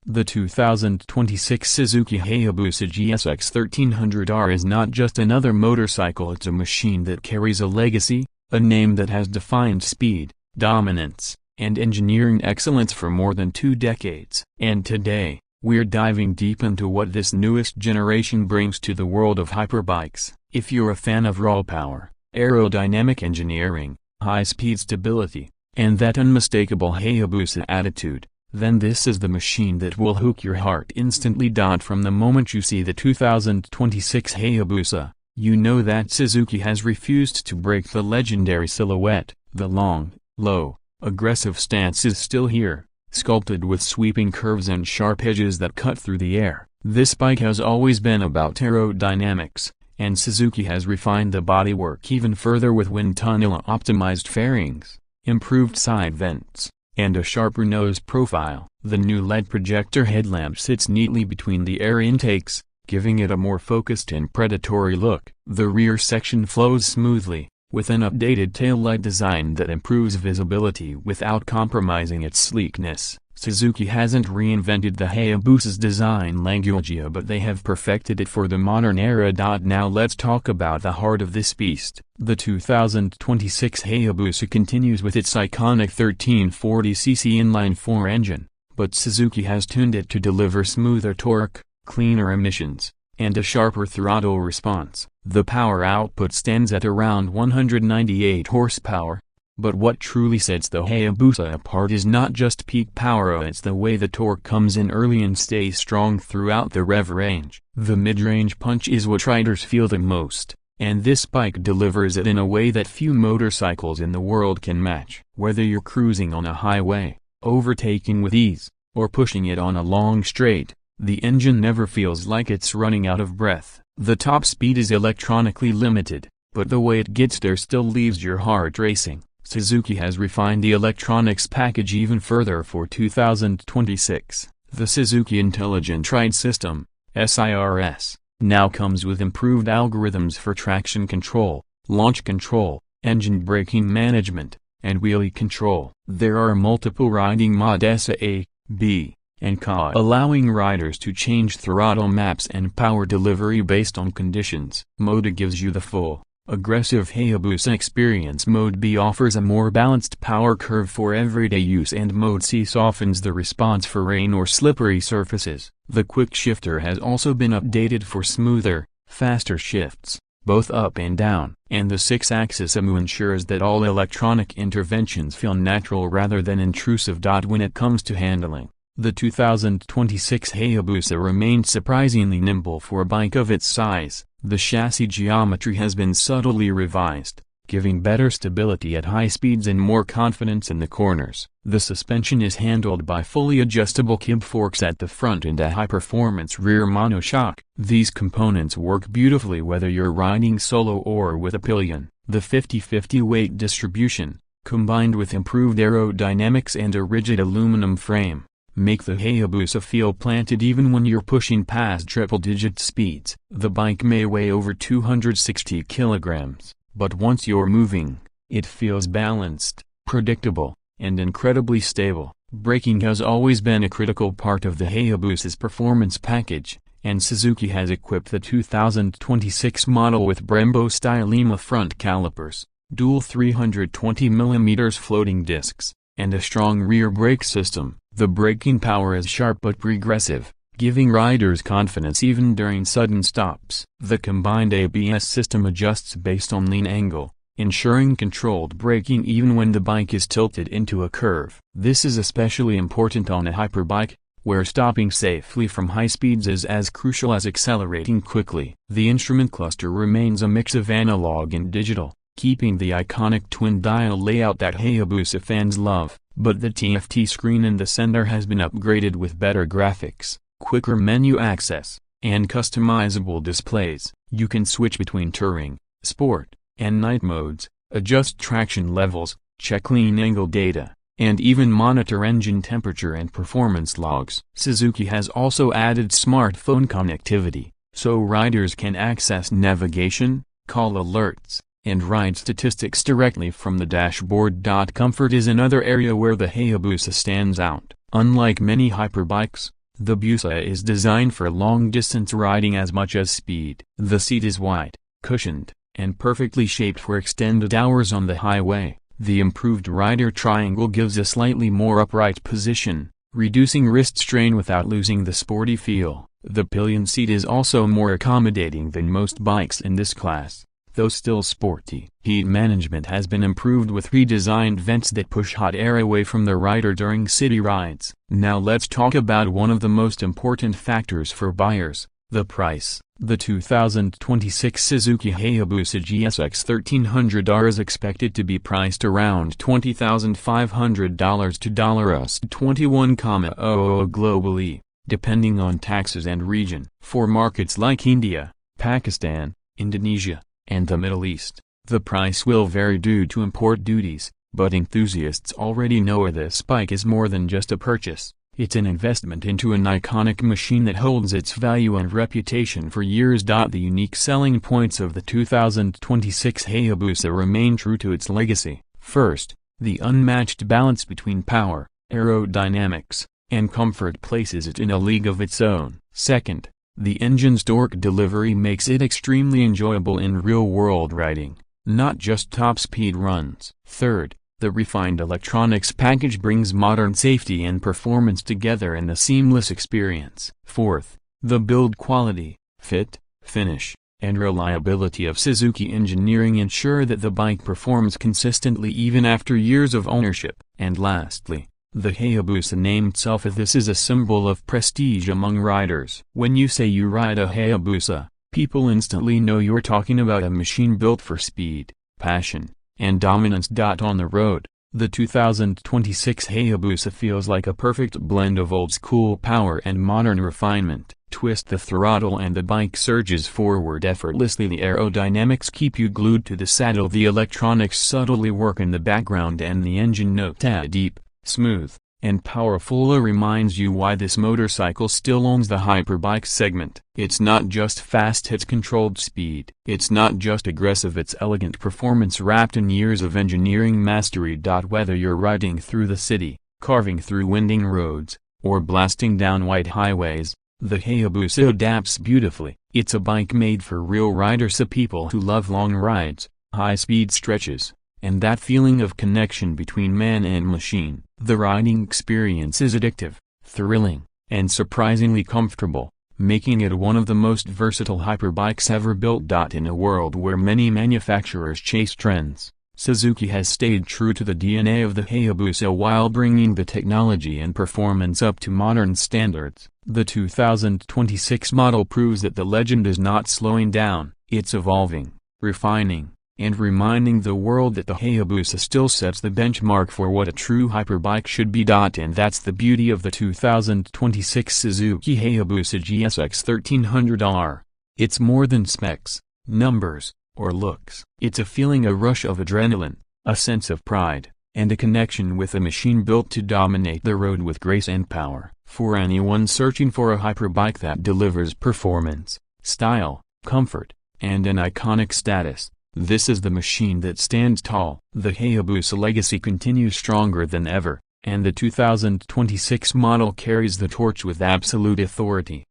The 2026 Suzuki Hayabusa GSX-1300R is not just another motorcycle, it's a machine that carries a legacy, a name that has defined speed, dominance, and engineering excellence for more than 2 decades. And today, we're diving deep into what this newest generation brings to the world of hyperbikes. If you're a fan of raw power, aerodynamic engineering, high-speed stability, and that unmistakable Hayabusa attitude, then this is the machine that will hook your heart instantly. From the moment you see the 2026 Hayabusa, you know that Suzuki has refused to break the legendary silhouette. The long, low, aggressive stance is still here, sculpted with sweeping curves and sharp edges that cut through the air. This bike has always been about aerodynamics, and Suzuki has refined the bodywork even further with wind tunnel-optimized fairings, improved side vents, and a sharper nose profile. The new LED projector headlamp sits neatly between the air intakes, giving it a more focused and predatory look. The rear section flows smoothly, with an updated taillight design that improves visibility without compromising its sleekness. Suzuki hasn't reinvented the Hayabusa's design language, but they have perfected it for the modern era. Now let's talk about the heart of this beast. The 2026 Hayabusa continues with its iconic 1340cc inline-4 engine, but Suzuki has tuned it to deliver smoother torque, cleaner emissions, and a sharper throttle response. The power output stands at around 198 horsepower. But what truly sets the Hayabusa apart is not just peak power, it's the way the torque comes in early and stays strong throughout the rev range. The mid-range punch is what riders feel the most, and this bike delivers it in a way that few motorcycles in the world can match. Whether you're cruising on a highway, overtaking with ease, or pushing it on a long straight, the engine never feels like it's running out of breath. The top speed is electronically limited, but the way it gets there still leaves your heart racing. Suzuki has refined the electronics package even further for 2026. The Suzuki Intelligent Ride System, SIRS, now comes with improved algorithms for traction control, launch control, engine braking management, and wheelie control. There are multiple riding modes A, B, and C, allowing riders to change throttle maps and power delivery based on conditions. Mode A gives you the full, aggressive Hayabusa experience. Mode B offers a more balanced power curve for everyday use, and Mode C softens the response for rain or slippery surfaces. The quick shifter has also been updated for smoother, faster shifts, both up and down. And the 6-axis EMU ensures that all electronic interventions feel natural rather than intrusive. When it comes to handling, the 2026 Hayabusa remains surprisingly nimble for a bike of its size. The chassis geometry has been subtly revised, giving better stability at high speeds and more confidence in the corners. The suspension is handled by fully adjustable kib forks at the front and a high-performance rear monoshock. These components work beautifully whether you're riding solo or with a pillion. The 50-50 weight distribution, combined with improved aerodynamics and a rigid aluminum frame, make the Hayabusa feel planted even when you're pushing past triple-digit speeds. The bike may weigh over 260 kilograms, but once you're moving, it feels balanced, predictable, and incredibly stable. Braking has always been a critical part of the Hayabusa's performance package, and Suzuki has equipped the 2026 model with Brembo-style Lima front calipers, dual 320mm floating discs, and a strong rear brake system. The braking power is sharp but progressive, giving riders confidence even during sudden stops. The combined ABS system adjusts based on lean angle, ensuring controlled braking even when the bike is tilted into a curve. This is especially important on a hyperbike, where stopping safely from high speeds is as crucial as accelerating quickly. The instrument cluster remains a mix of analog and digital, keeping the iconic twin-dial layout that Hayabusa fans love. But the TFT screen in the center has been upgraded with better graphics, quicker menu access, and customizable displays. You can switch between touring, sport, and night modes, adjust traction levels, check lean angle data, and even monitor engine temperature and performance logs. Suzuki has also added smartphone connectivity, so riders can access navigation, call alerts, and ride statistics directly from the dashboard. Comfort is another area where the Hayabusa stands out. Unlike many hyperbikes, The Busa is designed for long-distance riding as much as speed. The seat is wide, cushioned, and perfectly shaped for extended hours on the highway. The improved rider triangle gives a slightly more upright position, reducing wrist strain without losing the sporty feel. The pillion seat is also more accommodating than most bikes in this class, though still sporty. Heat management has been improved with redesigned vents that push hot air away from the rider during city rides. Now let's talk about one of the most important factors for buyers, the price. The 2026 Suzuki Hayabusa GSX-1300R is expected to be priced around $20,500 to $21,000 globally, depending on taxes and region. For markets like India, Pakistan, Indonesia, and the Middle East, the price will vary due to import duties, but enthusiasts already know this bike is more than just a purchase. It's an investment into an iconic machine that holds its value and reputation for years. The unique selling points of the 2026 Hayabusa remain true to its legacy. First, the unmatched balance between power, aerodynamics, and comfort places it in a league of its own. Second, the engine's torque delivery makes it extremely enjoyable in real-world riding, not just top-speed runs. Third, the refined electronics package brings modern safety and performance together in a seamless experience. Fourth, the build quality, fit, finish, and reliability of Suzuki engineering ensure that the bike performs consistently even after years of ownership. And lastly, the Hayabusa name itself is a symbol of prestige among riders. When you say you ride a Hayabusa, people instantly know you're talking about a machine built for speed, passion, and dominance. On the road, the 2026 Hayabusa feels like a perfect blend of old-school power and modern refinement. Twist the throttle and the bike surges forward effortlessly. The aerodynamics keep you glued to the saddle. The electronics subtly work in the background, and the engine note deep, smooth, and powerful reminds you why this motorcycle still owns the hyperbike segment. It's not just fast, it's controlled speed. It's not just aggressive, it's elegant performance wrapped in years of engineering mastery. Whether you're riding through the city, carving through winding roads, or blasting down wide highways, the Hayabusa adapts beautifully. It's a bike made for real riders, people who love long rides, high-speed stretches, and that feeling of connection between man and machine. The riding experience is addictive, thrilling, and surprisingly comfortable, making it one of the most versatile hyperbikes ever built. In a world where many manufacturers chase trends, Suzuki has stayed true to the DNA of the Hayabusa while bringing the technology and performance up to modern standards. The 2026 model proves that the legend is not slowing down, it's evolving, refining, and reminding the world that the Hayabusa still sets the benchmark for what a true hyperbike should be. And that's the beauty of the 2026 Suzuki Hayabusa GSX-1300R. It's more than specs, numbers, or looks. It's a feeling, a rush of adrenaline, a sense of pride, and a connection with a machine built to dominate the road with grace and power. For anyone searching for a hyperbike that delivers performance, style, comfort, and an iconic status, this is the machine that stands tall. The Hayabusa legacy continues stronger than ever, and the 2026 model carries the torch with absolute authority.